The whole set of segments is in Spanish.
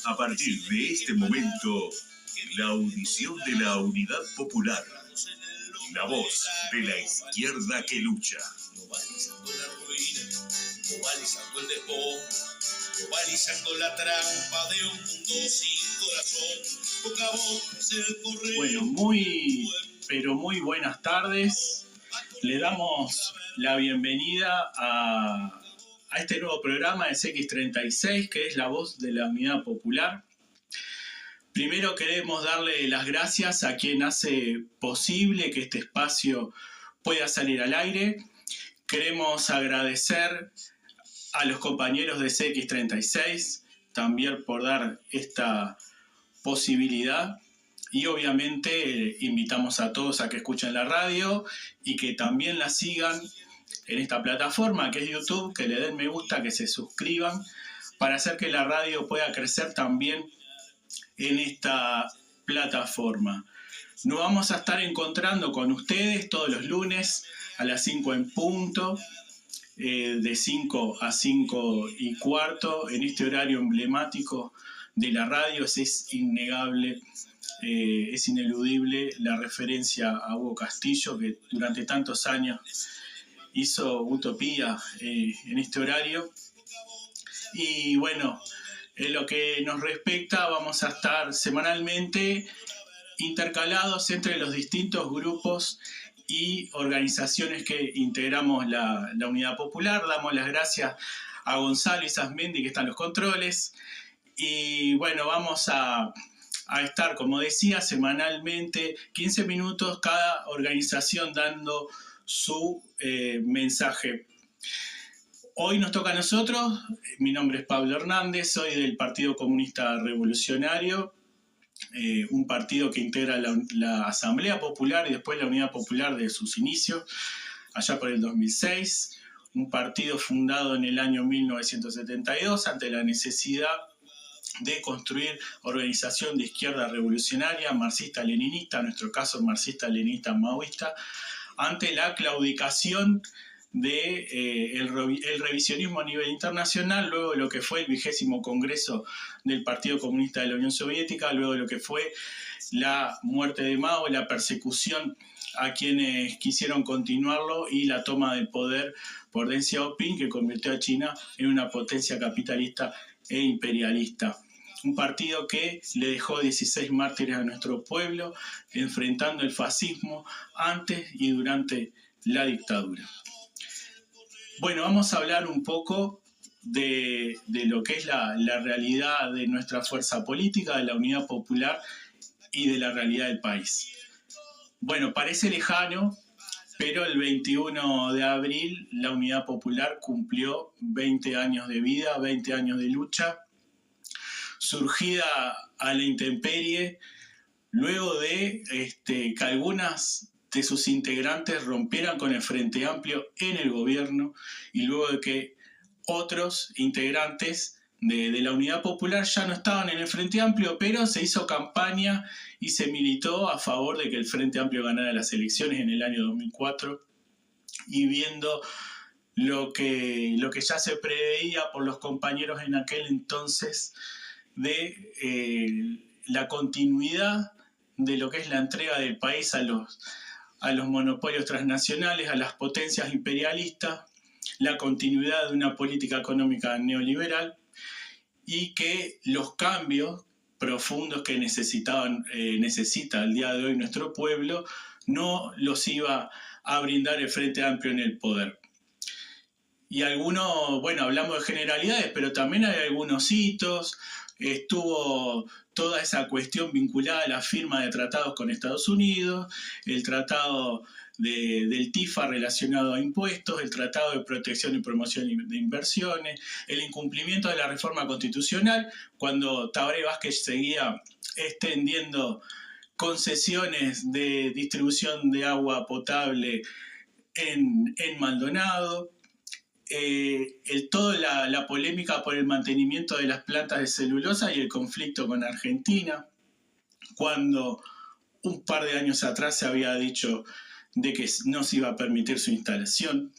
A partir de este momento, la audición de la Unidad Popular, la voz de la izquierda que lucha. Globalizando la ruina, globalizando el despojo, globalizando la trampa de un mundo sin corazón. Boca a boca es el correo. Bueno, muy buenas tardes. Le damos la bienvenida a este nuevo programa de CX36, que es la voz de la Unidad Popular. Primero queremos darle las gracias a quien hace posible que este espacio pueda salir al aire. Queremos agradecer a los compañeros de CX36 también por dar esta posibilidad, y obviamente invitamos a todos a que escuchen la radio y que también la sigan en esta plataforma que es YouTube, que le den me gusta, que se suscriban para hacer que la radio pueda crecer también en esta plataforma. Nos vamos a estar encontrando con ustedes todos los lunes a las 5 en punto, de 5 a 5 y cuarto, en este horario emblemático de la radio. Es innegable, es ineludible la referencia a Hugo Castillo, que durante tantos años hizo utopía en este horario. Y bueno, en lo que nos respecta, vamos a estar semanalmente intercalados entre los distintos grupos y organizaciones que integramos la Unidad Popular. Damos las gracias a Gonzalo Isasmendi, que está en los controles. Y bueno, vamos a estar, como decía, semanalmente, 15 minutos cada organización dando su mensaje. Hoy nos toca a nosotros. Mi nombre es Pablo Hernández, soy del Partido Comunista Revolucionario, un partido que integra la Asamblea Popular y después la Unidad Popular de sus inicios, allá por el 2006, un partido fundado en el año 1972 ante la necesidad de construir organización de izquierda revolucionaria, marxista-leninista, en nuestro caso marxista-leninista-maoísta, ante la claudicación el revisionismo a nivel internacional, luego de lo que fue el 20º Congreso del Partido Comunista de la Unión Soviética, luego de lo que fue la muerte de Mao, la persecución a quienes quisieron continuarlo y la toma del poder por Deng Xiaoping, que convirtió a China en una potencia capitalista e imperialista. Un partido que le dejó 16 mártires a nuestro pueblo, enfrentando el fascismo antes y durante la dictadura. Bueno, vamos a hablar un poco de lo que es la realidad de nuestra fuerza política, de la Unidad Popular y de la realidad del país. Bueno, parece lejano, pero el 21 de abril la Unidad Popular cumplió 20 años de vida, 20 años de lucha, surgida a la intemperie, luego de que algunas de sus integrantes rompieran con el Frente Amplio en el gobierno y luego de que otros integrantes de la Unidad Popular ya no estaban en el Frente Amplio, pero se hizo campaña y se militó a favor de que el Frente Amplio ganara las elecciones en el año 2004, y viendo lo que ya se preveía por los compañeros en aquel entonces de la continuidad de lo que es la entrega del país a los monopolios transnacionales, a las potencias imperialistas, la continuidad de una política económica neoliberal, y que los cambios profundos que necesita al día de hoy nuestro pueblo no los iba a brindar el Frente Amplio en el poder. Y algunos, bueno, hablamos de generalidades, pero también hay algunos hitos. Estuvo toda esa cuestión vinculada a la firma de tratados con Estados Unidos, el tratado del TIFA relacionado a impuestos, el tratado de protección y promoción de inversiones, el incumplimiento de la reforma constitucional, cuando Tabaré Vázquez seguía extendiendo concesiones de distribución de agua potable en Maldonado. Toda la polémica por el mantenimiento de las plantas de celulosa y el conflicto con Argentina, cuando un par de años atrás se había dicho de que no se iba a permitir su instalación.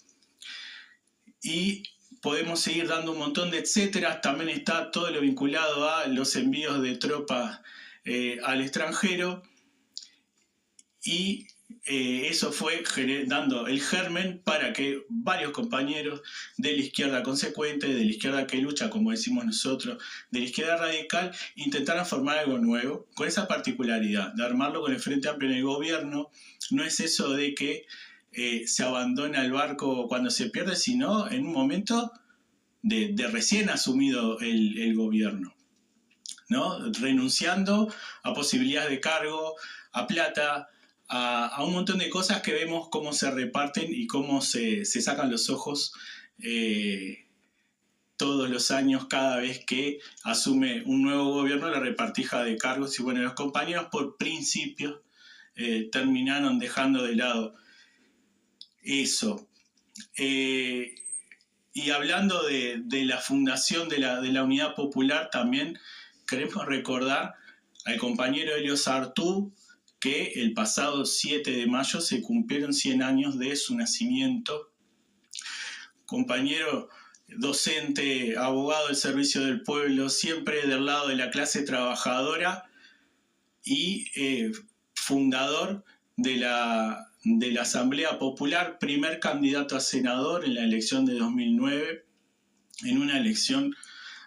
Y podemos seguir dando un montón de etcétera. También está todo lo vinculado a los envíos de tropas al extranjero. Y eso fue dando el germen para que varios compañeros de la izquierda consecuente, de la izquierda que lucha, como decimos nosotros, de la izquierda radical, intentaran formar algo nuevo, con esa particularidad de armarlo con el Frente Amplio en el gobierno. No es eso de que se abandona el barco cuando se pierde, sino en un momento de recién asumido el gobierno, ¿no? Renunciando a posibilidades de cargo, a plata, a un montón de cosas que vemos cómo se reparten y cómo se sacan los ojos todos los años cada vez que asume un nuevo gobierno, la repartija de cargos. Y bueno, los compañeros por principio terminaron dejando de lado eso. Y hablando de la fundación de la Unidad Popular, también queremos recordar al compañero Elio Sartú, que el pasado 7 de mayo se cumplieron 100 años de su nacimiento. Compañero docente, abogado del servicio del pueblo, siempre del lado de la clase trabajadora y fundador de la Asamblea Popular, primer candidato a senador en la elección de 2009, en una elección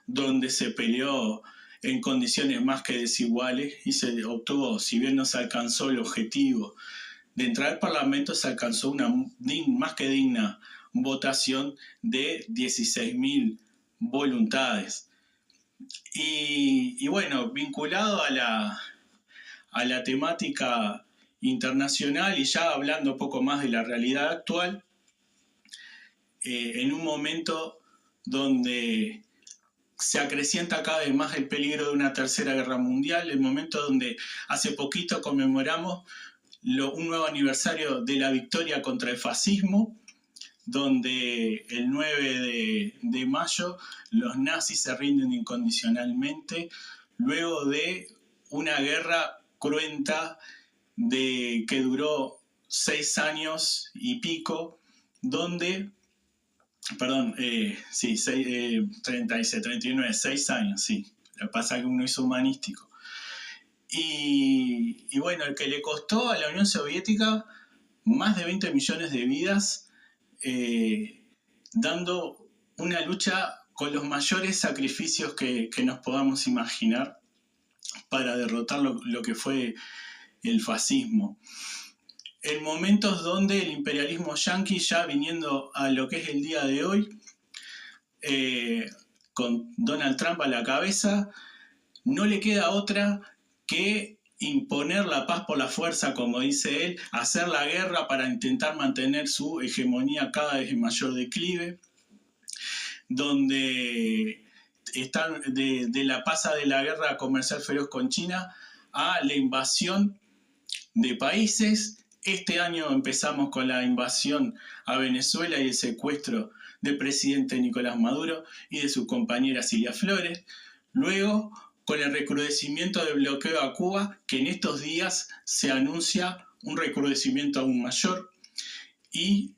donde se peleó en condiciones más que desiguales y se obtuvo, si bien no se alcanzó el objetivo de entrar al Parlamento, se alcanzó una más que digna votación de 16.000 voluntades. Y bueno, vinculado a la temática internacional y ya hablando un poco más de la realidad actual, en un momento donde se acrecienta cada vez más el peligro de una tercera guerra mundial, el momento donde hace poquito conmemoramos un nuevo aniversario de la victoria contra el fascismo, donde el 9 de mayo los nazis se rinden incondicionalmente, luego de una guerra cruenta que duró 6 años y pico, donde, perdón, 39, 6 años, sí, lo que pasa es que uno es humanístico. Y bueno, el que le costó a la Unión Soviética más de 20 millones de vidas, dando una lucha con los mayores sacrificios que nos podamos imaginar para derrotar lo que fue el fascismo. En momentos donde el imperialismo yanqui, ya viniendo a lo que es el día de hoy, con Donald Trump a la cabeza, no le queda otra que imponer la paz por la fuerza, como dice él, hacer la guerra para intentar mantener su hegemonía cada vez en mayor declive, donde están de la pasa de la guerra comercial feroz con China a la invasión de países. Este año empezamos con la invasión a Venezuela y el secuestro del presidente Nicolás Maduro y de su compañera Cilia Flores. Luego, con el recrudecimiento del bloqueo a Cuba, que en estos días se anuncia un recrudecimiento aún mayor. Y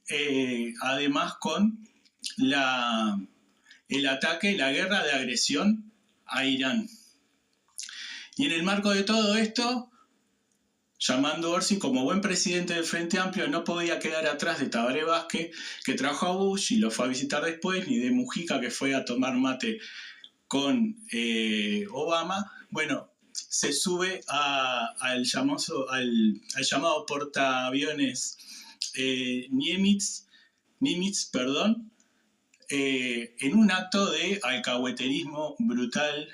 además con el ataque, la guerra de agresión a Irán. Y en el marco de todo esto, llamando Orsi como buen presidente del Frente Amplio, no podía quedar atrás de Tabaré Vázquez, que trajo a Bush y lo fue a visitar después, ni de Mujica, que fue a tomar mate con Obama. Bueno, se sube al llamado portaaviones Nimitz, en un acto de alcahueterismo brutal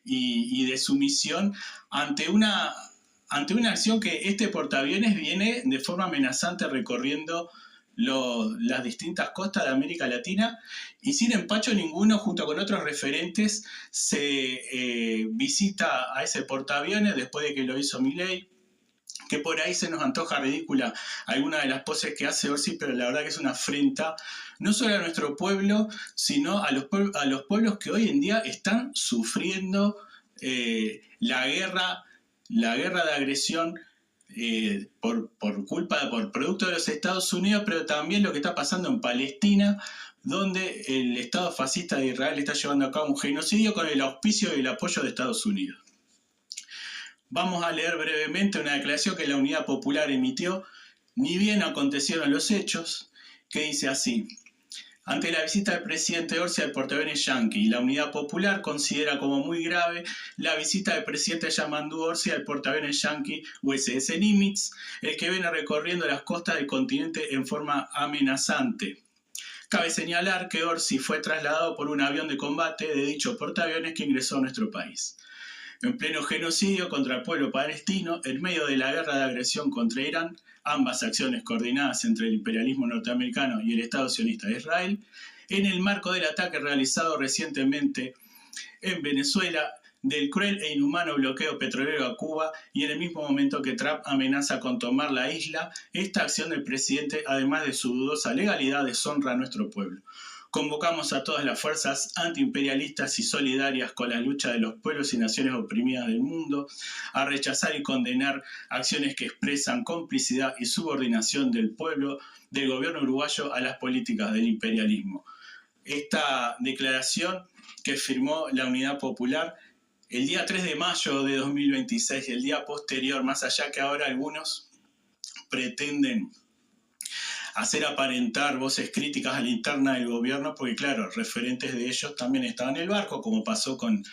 y de sumisión ante una acción que este portaaviones viene de forma amenazante recorriendo las distintas costas de América Latina y sin empacho ninguno, junto con otros referentes, se visita a ese portaaviones después de que lo hizo Milei, que por ahí se nos antoja ridícula alguna de las poses que hace Orsi, pero la verdad que es una afrenta no solo a nuestro pueblo, sino a los pueblos que hoy en día están sufriendo la guerra de agresión por producto de los Estados Unidos, pero también lo que está pasando en Palestina, donde el Estado fascista de Israel está llevando a cabo un genocidio con el auspicio y el apoyo de Estados Unidos. Vamos a leer brevemente una declaración que la Unidad Popular emitió, ni bien acontecieron los hechos, que dice así: ante la visita del presidente Orsi al portaaviones yanqui, la Unidad Popular considera como muy grave la visita del presidente Yamandu Orsi al portaaviones yanqui USS Nimitz, el que viene recorriendo las costas del continente en forma amenazante. Cabe señalar que Orsi fue trasladado por un avión de combate de dicho portaaviones que ingresó a nuestro país. En pleno genocidio contra el pueblo palestino, en medio de la guerra de agresión contra Irán, ambas acciones coordinadas entre el imperialismo norteamericano y el Estado sionista de Israel, en el marco del ataque realizado recientemente en Venezuela, del cruel e inhumano bloqueo petrolero a Cuba y en el mismo momento que Trump amenaza con tomar la isla, esta acción del presidente, además de su dudosa legalidad, deshonra a nuestro pueblo. Convocamos a todas las fuerzas antiimperialistas y solidarias con la lucha de los pueblos y naciones oprimidas del mundo a rechazar y condenar acciones que expresan complicidad y subordinación del pueblo, del gobierno uruguayo a las políticas del imperialismo. Esta declaración que firmó la Unidad Popular el día 3 de mayo de 2026, el día posterior, más allá que ahora algunos pretenden hacer aparentar voces críticas a la interna del gobierno, porque claro, referentes de ellos también estaban en el barco, como pasó con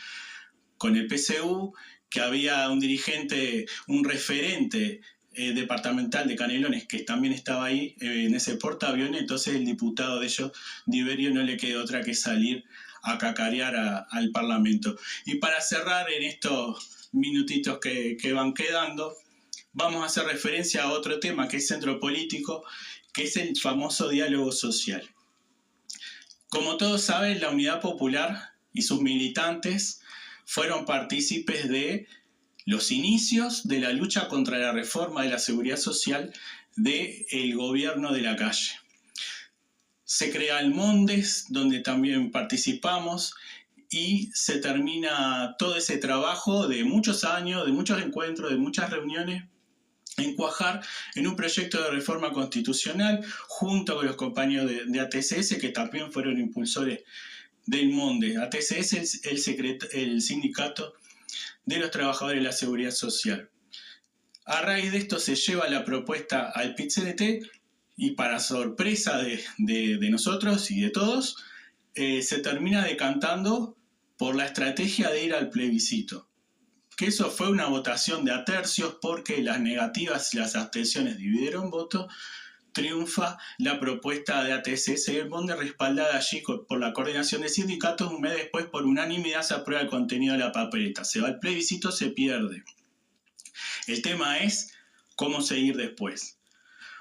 el PCU, que había un dirigente, un referente departamental de Canelones, que también estaba ahí en ese portaaviones. Entonces el diputado de ellos, Diverio, no le quedó otra que salir a cacarear al Parlamento. Y para cerrar en estos minutitos que van quedando, vamos a hacer referencia a otro tema que es centro político, que es el famoso diálogo social. Como todos saben, la Unidad Popular y sus militantes fueron partícipes de los inicios de la lucha contra la reforma de la seguridad social del gobierno de la calle. Se crea el Mondes, donde también participamos, y se termina todo ese trabajo de muchos años, de muchos encuentros, de muchas reuniones, en cuajar en un proyecto de reforma constitucional junto con los compañeros de ATCS, que también fueron impulsores del Mondes. ATCS es el sindicato de los trabajadores de la seguridad social. A raíz de esto se lleva la propuesta al PIT-CNT y, para sorpresa de nosotros y de todos, se termina decantando por la estrategia de ir al plebiscito. Que eso fue una votación de a tercios, porque las negativas y las abstenciones dividieron votos. Triunfa la propuesta de ATCS y el Mondes, respaldada allí por la coordinación de sindicatos. Un mes después, por unanimidad, se aprueba el contenido de la papeleta. Se va al plebiscito, se pierde. El tema es cómo seguir después.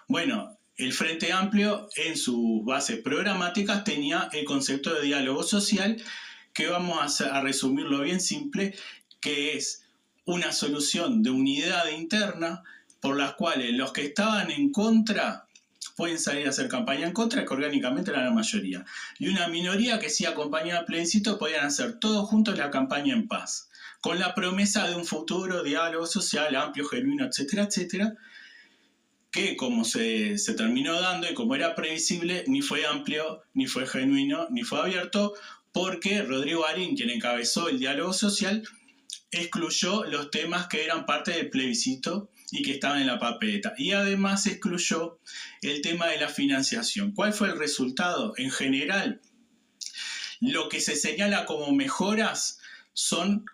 Bueno, el Frente Amplio en sus bases programáticas tenía el concepto de diálogo social, que vamos a resumirlo bien simple, que es una solución de unidad interna por las cuales los que estaban en contra pueden salir a hacer campaña en contra, que orgánicamente era la mayoría. Y una minoría que sí acompañaba al plebiscito podían hacer todos juntos la campaña en paz, con la promesa de un futuro diálogo social amplio, genuino, etcétera, etcétera, que como se terminó dando y como era previsible, ni fue amplio, ni fue genuino, ni fue abierto, porque Rodrigo Arín, quien encabezó el diálogo social, excluyó los temas que eran parte del plebiscito y que estaban en la papeleta. Y además excluyó el tema de la financiación. ¿Cuál fue el resultado? En general, lo que se señala como mejoras son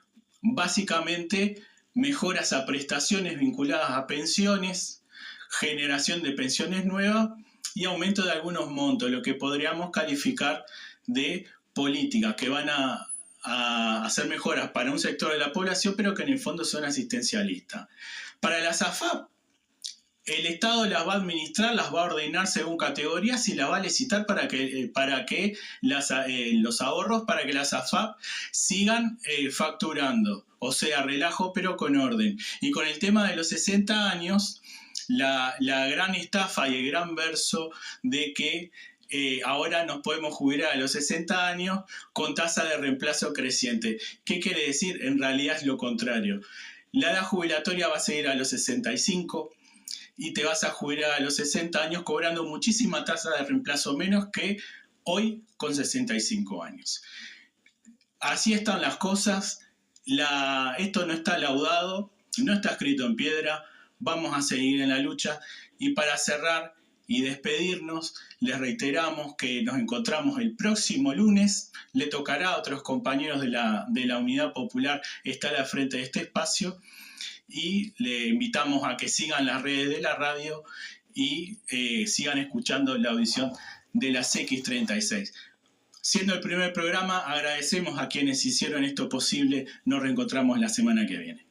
básicamente mejoras a prestaciones vinculadas a pensiones, generación de pensiones nuevas y aumento de algunos montos, lo que podríamos calificar de políticas que van a hacer mejoras para un sector de la población, pero que en el fondo son asistencialistas. Para las AFAP, el Estado las va a administrar, las va a ordenar según categorías y las va a licitar para que los ahorros, para que las AFAP sigan facturando. O sea, relajo pero con orden. Y con el tema de los 60 años, la gran estafa y el gran verso de que ahora nos podemos jubilar a los 60 años con tasa de reemplazo creciente. ¿Qué quiere decir? En realidad es lo contrario. La edad jubilatoria va a seguir a los 65 y te vas a jubilar a los 60 años cobrando muchísima tasa de reemplazo menos que hoy con 65 años. Así están las cosas, esto no está laudado, no está escrito en piedra, vamos a seguir en la lucha. Y para cerrar y despedirnos, les reiteramos que nos encontramos el próximo lunes. Le tocará a otros compañeros de la Unidad Popular estar al frente de este espacio, y le invitamos a que sigan las redes de la radio y sigan escuchando la audición de la CX36. Siendo el primer programa, agradecemos a quienes hicieron esto posible. Nos reencontramos la semana que viene.